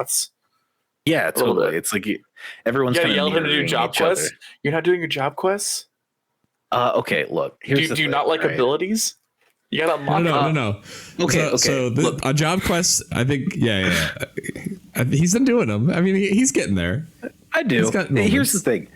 That's Yeah, totally. It's like everyone's you gotta kind of yell at him to do job quests. Other. You're not doing your job quests. Okay, look. Here's do you not like abilities? You gotta unlock. No. Okay. So a job quest, I think. Yeah. He's been doing them. I mean, he's getting there. I do. Here's the thing: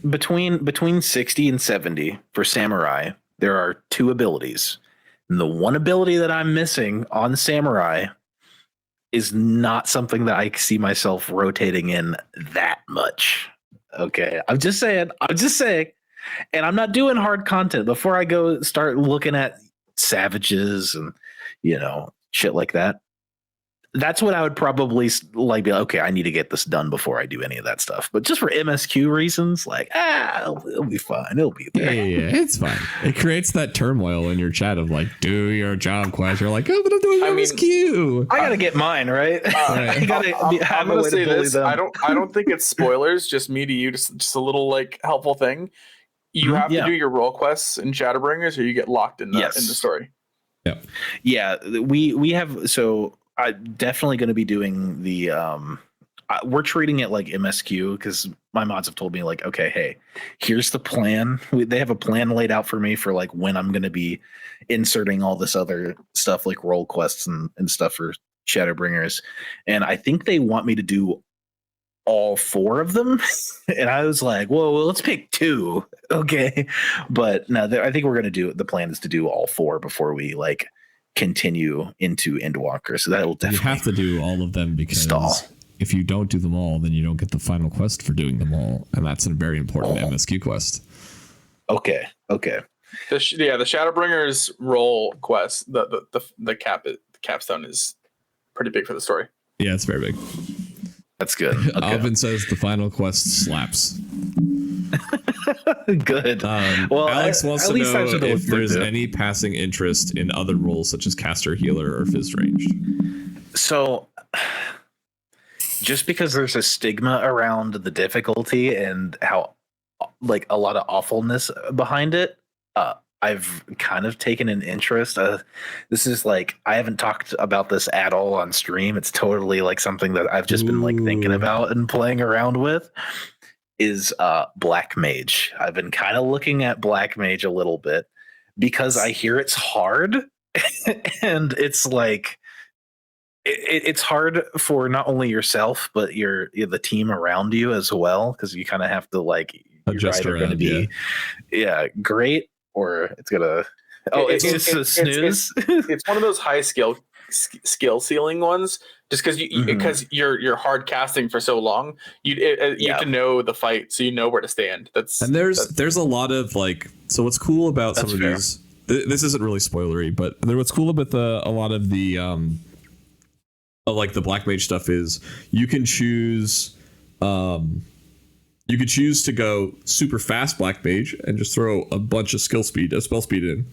between 60 and 70 for samurai, there are 2 abilities. And the one ability that I'm missing on samurai is not something that I see myself rotating in that much. Okay, I'm just saying, and I'm not doing hard content before I go start looking at savages and shit like that. That's what I would probably like. Be like, okay, I need to get this done before I do any of that stuff. But just for MSQ reasons, like, it'll be fine. It'll be there. Yeah, it's fine. It creates that turmoil in your chat of like, do your job quest. You're like, oh, but I'm doing MSQ. I gotta get mine right. I'm gonna say this. I don't think it's spoilers. Just me to you. Just a little like helpful thing. You have to do your role quests in Shadowbringers, or you get locked in the story. Yeah. We have so. I'm definitely going to be doing the we're treating it like MSQ because my mods have told me like, okay, hey, here's the plan. They have a plan laid out for me for like when I'm going to be inserting all this other stuff like role quests and stuff for Shadowbringers. And I think they want me to do all 4 of them. And I was like, whoa, well, let's pick 2. Okay. But no, I think we're going to do, the plan is to do all 4 before we like continue into Endwalker. So that'll definitely, you have to do all of them because if you don't do them all, then you don't get the final quest for doing them all, and that's a very important MSQ quest. Okay. The Shadowbringers role quest, the capstone is pretty big for the story. Yeah, it's very big. That's good. Okay. Alvin says the final quest slaps. Good. Well, Alex wants to know if there's any passing interest in other roles such as caster, healer, or fist ranged. So, just because there's a stigma around the difficulty and how, like, a lot of awfulness behind it, I've kind of taken an interest. This is like, I haven't talked about this at all on stream. It's totally like something that I've just been like thinking about and playing around with. Is Black Mage. I've been kind of looking at Black Mage a little bit because I hear it's hard and it's like it's hard for not only yourself but the team around you as well, because you kind of have to like adjust around. Going to be great or it's gonna it's just a snooze. It's one of those high skill ceiling ones, just because you're hard casting for so long, you have to know the fight, so you know where to stand. There's a lot of like, so what's cool about some of these, this isn't really spoilery, but what's cool about a lot of the like the Black Mage stuff is you can choose to go super fast Black Mage and just throw a bunch of spell speed in.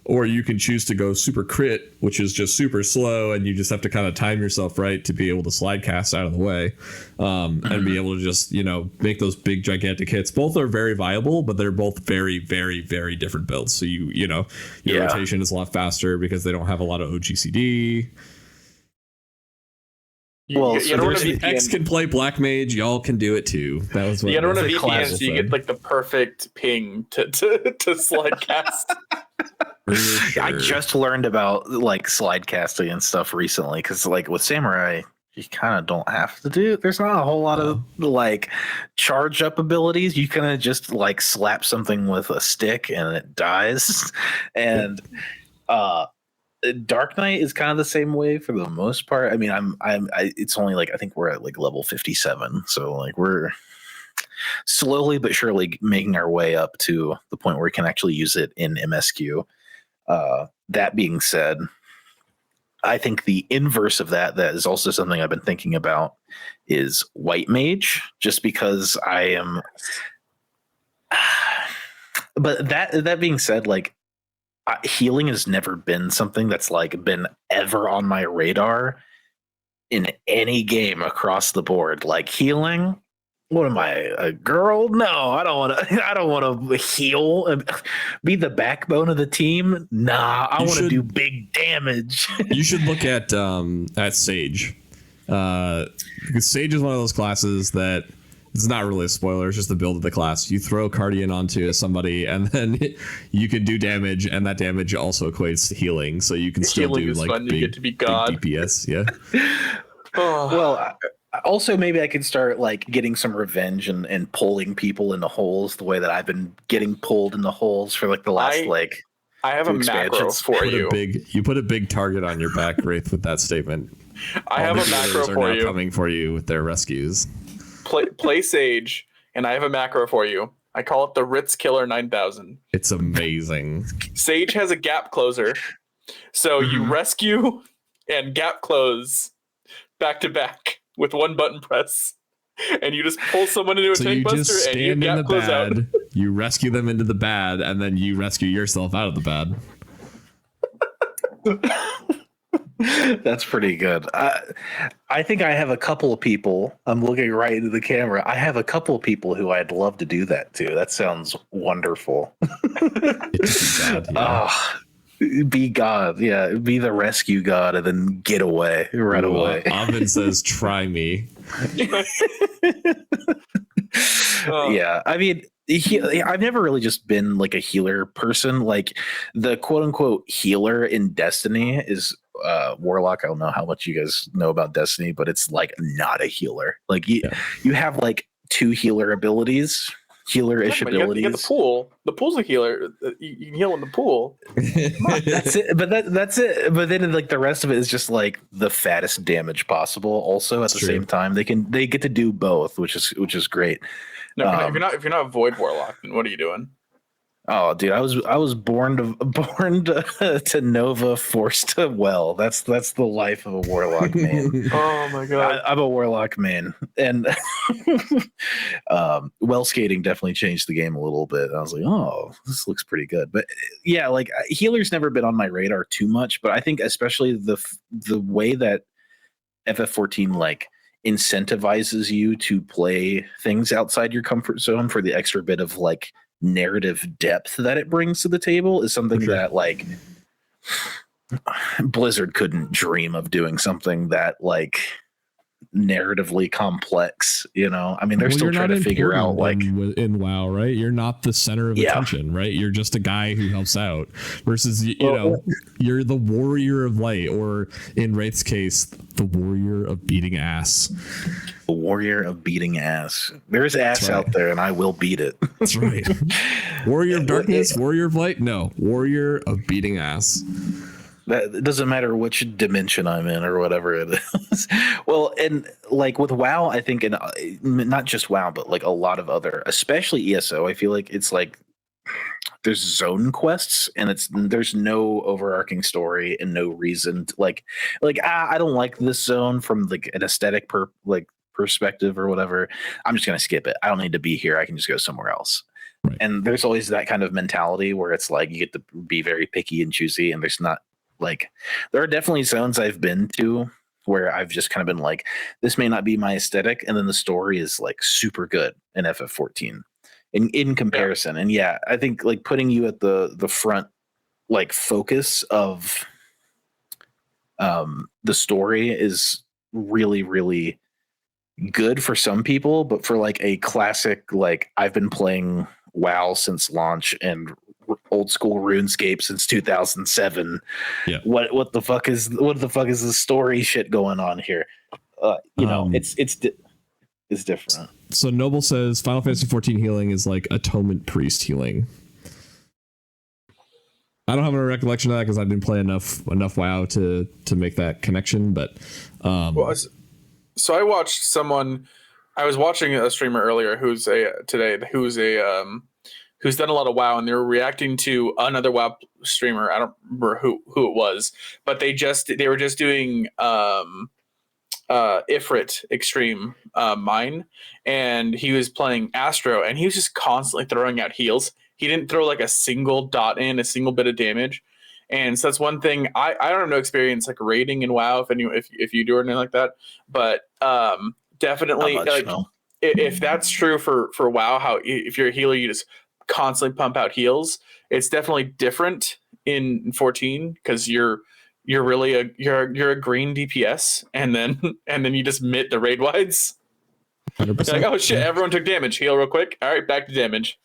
Or you can choose to go super crit, which is just super slow, and you just have to kind of time yourself right to be able to slide cast out of the way, and be able to just, make those big gigantic hits. Both are very viable, but they're both very, very, very different builds. So your rotation is a lot faster because they don't have a lot of OGCD. Well, so X can play Black Mage. Y'all can do it too. That was what you gotta run a VPN so you get like the perfect ping to slide cast. Sure. I just learned about like slide casting and stuff recently because like with Samurai, you kind of don't have to do. There's not a whole lot of like charge up abilities. You kind of just like slap something with a stick and it dies. And Dark Knight is kind of the same way for the most part. I mean, it's only like I think we're at like level 57, so like we're slowly but surely making our way up to the point where we can actually use it in MSQ. That being said, I think the inverse of that is also something I've been thinking about is White Mage, just because I am. But that being said, like healing has never been something that's like been ever on my radar in any game across the board. Like healing. What am I, a girl? No, I don't want to heal and be the backbone of the team. Nah, I want to do big damage. You should look at Sage. Sage is one of those classes that it's not really a spoiler. It's just the build of the class. You throw Guardian onto somebody, and then you can do damage, and that damage also equates to healing. So you can still do like fun. big, you get to be God. big DPS. Yeah. Well, also maybe I could start like getting some revenge and pulling people into holes the way that I've been getting pulled into holes for like the last I have a macro for you. You put a big target on your back, Wraith, with that statement. I have a macro for you. Coming for you with their rescues. Play Sage, and I have a macro for you. I call it the Ritz Killer 9000. It's amazing. Sage has a gap closer, so you rescue and gap close back to back with one button press, and you just pull someone into a tank buster and you gap close out. You rescue them into the bad, and then you rescue yourself out of the bad. That's pretty good. I think I have a couple of people. I'm looking right into the camera. I have a couple of people who I'd love to do that to. That sounds wonderful. Be God, yeah. Be the rescue God, and then get away, run away. Oven says, "Try me." Yeah, I mean, I've never really just been like a healer person. Like the quote unquote healer in Destiny is Warlock. I don't know how much you guys know about Destiny, but it's like not a healer. Like you have like 2 healer abilities. Healer-ish abilities. You get the pool. The pool's a healer. You can heal in the pool. That's it. But that's it. But then like the rest of it is just like the fattest damage possible. Also at the same time, they get to do both, which is great. No, if you're not Void Warlock, then what are you doing? Oh, dude, I was born to Nova, forced to well. That's the life of a Warlock man. Oh my god, I'm a Warlock man, and well skating definitely changed the game a little bit. I was like, oh, this looks pretty good. But yeah, like healer's never been on my radar too much. But I think especially the way that FF14 like incentivizes you to play things outside your comfort zone for the extra bit of like narrative depth that it brings to the table is something that like Blizzard couldn't dream of doing something that like narratively complex, you know. I mean, they're still trying to figure out like in WoW, right? You're not the center of attention, right? You're just a guy who helps out versus you know, you're the warrior of light, or in Wraith's case, the warrior of beating ass. The warrior of beating ass. There's ass out there, and I will beat it. That's right. Warrior of darkness, warrior of light. No, warrior of beating ass. That it doesn't matter which dimension I'm in or whatever it is. Well, and like with WoW, I think, and not just WoW, but like a lot of other, especially ESO, I feel like it's like there's zone quests, and there's no overarching story and no reason to, like I don't like this zone from like an aesthetic perspective or whatever. I'm just gonna skip it. I don't need to be here. I can just go somewhere else. Right. And there's always that kind of mentality where it's like you get to be very picky and choosy, and there's not. Like, there are definitely zones I've been to where I've just kind of been like, this may not be my aesthetic, and then the story is like super good in FF14 in comparison. And yeah, I think like putting you at the front like focus of the story is really, really good for some people, but for like a classic, like I've been playing WoW since launch and old school RuneScape since 2007. Yeah. What the fuck is the story shit going on here? You know, it's different. So Noble says Final Fantasy XIV healing is like Atonement Priest healing. I don't have a recollection of that because I didn't play enough WoW to make that connection. But so I watched someone. I was watching a streamer earlier who's done a lot of WoW, and they were reacting to another WoW streamer. I don't remember who it was, but they were just doing Ifrit Extreme Mine, and he was playing Astro, and he was just constantly throwing out heals. He didn't throw like a single dot in, a single bit of damage. And so that's one thing. I don't have no experience like raiding in WoW if you do anything like that, but definitely like if that's true for WoW, how if you're a healer you just constantly pump out heals, it's definitely different in 14 because you're you're really you're a green DPS, and then you just mitt the raid wides. 100%. You're like, oh shit, everyone took damage. Heal real quick. All right, back to damage.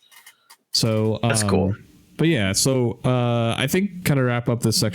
So That's cool. But yeah, so I think kind of wrap up this section